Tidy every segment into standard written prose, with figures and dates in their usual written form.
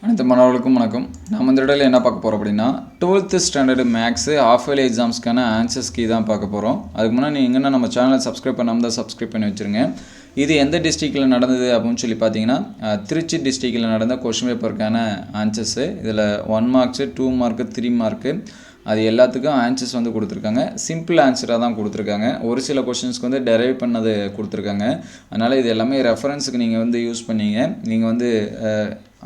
அனைத்து மாணவர்களுக்கும் வணக்கம். நம்ம இந்த இடத்துல என்ன பார்க்க போகிறோம் அப்படின்னா 12th standard maths of yearly எக்ஸாம்ஸ்க்கான ஆன்சர்ஸ் கீ தான் பார்க்க போகிறோம். அதுக்கு முன்னாடி நீங்கள் எங்கன்னா நம்ம சேனலை சப்ஸ்கிரைப் பண்ணாமல் தான் சப்ஸ்கிரைப் பண்ணி வச்சுருங்க. இது எந்த டிஸ்ட்ரிக்டில் நடந்தது அப்படின்னு சொல்லி பார்த்தீங்கன்னா திருச்சி டிஸ்ட்ரிக்டில் நடந்த கொஷின் பேப்பருக்கான ஆன்சர்ஸு. இதில் 1 மார்க்ஸு 2 மார்க்கு 3 மார்க்கு அது எல்லாத்துக்கும் ஆன்சர்ஸ் வந்து கொடுத்துருக்காங்க. சிம்பிள் ஆன்சராக தான் கொடுத்துருக்காங்க. ஒரு சில கொஷின்ஸ்க்கு வந்து டெரைவ் பண்ணது கொடுத்துருக்காங்க. அதனால் இது எல்லாமே ரெஃபரன்ஸுக்கு நீங்கள் வந்து யூஸ் பண்ணீங்க. நீங்கள் வந்து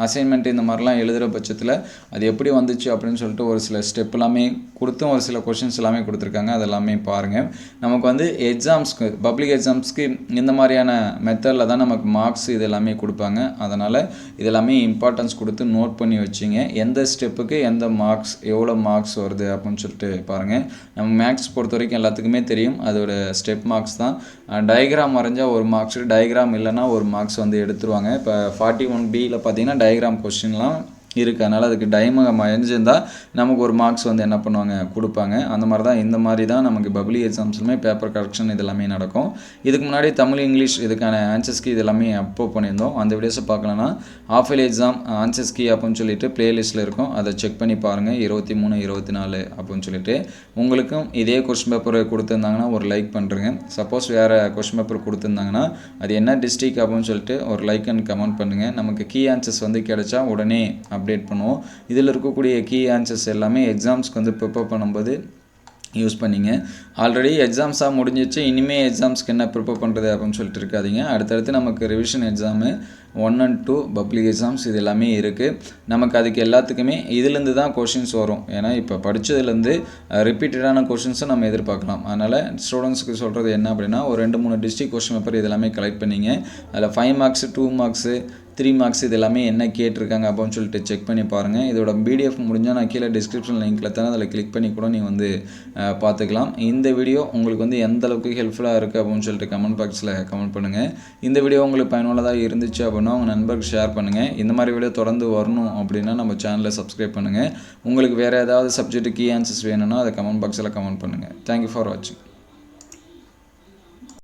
அசைன்மெண்ட் இந்த மாதிரிலாம் எழுதுகிற பட்சத்தில் அது எப்படி வந்துச்சு அப்படின்னு சொல்லிட்டு ஒரு சில ஸ்டெப் எல்லாமே கொடுத்தும் ஒரு சில கொஷின்ஸ் எல்லாமே கொடுத்துருக்காங்க. அதெல்லாமே பாருங்கள். நமக்கு வந்து எக்ஸாம்ஸ்க்கு பப்ளிக் எக்ஸாம்ஸ்க்கு இந்த மாதிரியான மெத்தடில் தான் நமக்கு மார்க்ஸ் இது எல்லாமே கொடுப்பாங்க. அதனால் இதெல்லாமே இம்பார்ட்டன்ஸ் கொடுத்து நோட் பண்ணி வச்சிங்க. எந்த ஸ்டெப்புக்கு எந்த மார்க்ஸ் எவ்வளோ மார்க்ஸ் வருது அப்படின்னு சொல்லிட்டு பாருங்கள். நம்ம மேக்ஸ் பொறுத்த வரைக்கும் எல்லாத்துக்குமே தெரியும் அதோட ஸ்டெப் மார்க்ஸ் தான். டயக்ராம் வரைஞ்சால் ஒரு மார்க்ஸ், டயக்ராம் இல்லைன்னா ஒரு மார்க்ஸ் வந்து எடுத்துருவாங்க. இப்போ 41Bயில் பார்த்தீங்கன்னா டயக்ராம் கொஸ்டின்லாம் இருக்குது. அதனால் அதுக்கு டைமகம் அழிஞ்சிருந்தால் நமக்கு ஒரு மார்க்ஸ் வந்து என்ன பண்ணுவாங்க கொடுப்பாங்க. அந்த மாதிரி தான் இந்த மாதிரி தான் நமக்கு பப்ளிக் எக்ஸாம்ஸ்லுமே பேப்பர் கரெக்ஷன் இதெல்லாமே நடக்கும். இதுக்கு முன்னாடி தமிழ் இங்கிலீஷ் இதுக்கான ஆன்சர்ஸ்க்கு இதெல்லாமே அப்லோட் பண்ணியிருந்தோம். அந்த வீடியோஸை பார்க்கலன்னா ஆஃப் இயர்லி எக்ஸாம் ஆன்சர்ஸ்கி அப்படின்னு சொல்லிட்டு பிளேலிஸ்ட்டில் இருக்கும். அதை செக் பண்ணி பாருங்கள். 23, 24 அப்படின்னு சொல்லிட்டு உங்களுக்கும் இதே கொஸ்டின் பேப்பர் கொடுத்துருந்தாங்கன்னா ஒரு லைக் பண்ணுறேங்க. சப்போஸ் வேறு கொஸ்டின் பேப்பர் கொடுத்துருந்தாங்கன்னா அது என்ன டிஸ்ட்ரிக் அப்படின்னு சொல்லிட்டு ஒரு லைக் அண்ட் கமெண்ட் பண்ணுங்கள். நமக்கு கீ ஆன்சர்ஸ் வந்து கிடைச்சா உடனே அப்டேட் பண்ணுவோம். இதில் இருக்கக்கூடிய கீ ஆன்சர்ஸ் எல்லாமே எக்ஸாம்ஸ்க்கு வந்து ப்ரிப்பேர் பண்ணும்போது யூஸ் பண்ணிங்க. ஆல்ரெடி எக்ஸாம்ஸாக முடிஞ்சிச்சு, இனிமேல் எக்ஸாம்ஸ்க்கு என்ன ப்ரிப்பேர் பண்ணுறது அப்படின்னு சொல்லிட்டு இருக்காதிங்க. அடுத்தடுத்து நமக்கு revision exam 1 and 2 public exams இது எல்லாமே இருக்குது. நமக்கு அதுக்கு எல்லாத்துக்குமே இதிலேருந்து தான் கொஷின்ஸ் வரும். ஏன்னா இப்போ படித்ததுலேருந்து ரிப்பீட்டடான கொஷின்ஸும் நம்ம எதிர்பார்க்கலாம். அதனால் ஸ்டூடெண்ட்ஸுக்கு சொல்கிறது என்ன அப்படின்னா ஒரு 2-3 டிஸ்ட்ரிக்ட் கொஷின் பேப்பர் இது எல்லாமே கலெக்ட் பண்ணிங்க. அதில் 5 மார்க்ஸு 2 மார்க்ஸு 3 மார்க்ஸ் இது எல்லாமே என்ன கேட்டிருக்காங்க அப்படின்னு சொல்லிட்டு செக் பண்ணி பாருங்கள். இதோட பிடிஎஃப் முடிஞ்சால் நான் கீழே டிஸ்கிரிப்ஷன் லிங்க்கில் தானே அதில் கிளிக் பண்ணி கூட நீங்கள் வந்து பார்த்துக்கலாம். இந்த வீடியோ உங்களுக்கு வந்து எந்த அளவுக்கு ஹெல்ப்ஃபுல்லாக இருக்குது அப்படின்னு சொல்லிட்டு கமெண்ட் பாக்ஸில் கமெண்ட் பண்ணுங்கள். இந்த வீடியோ உங்களுக்கு பயனுள்ளதாக இருந்துச்சு அப்படின்னா உங்கள் நண்பருக்கு ஷேர் பண்ணுங்கள். இந்த மாதிரி வீடியோ தொடர்ந்து வரணும் அப்படின்னா நம்ம சேனலை சப்ஸ்கிரைப் பண்ணுங்கள். உங்களுக்கு வேறு ஏதாவது சப்ஜெக்ட் கீ ஆன்சர்ஸ் வேணும்னா அதை கமெண்ட் பாக்ஸில் கமெண்ட் பண்ணுங்கள். தேங்க்யூ ஃபார் வாட்சிங்.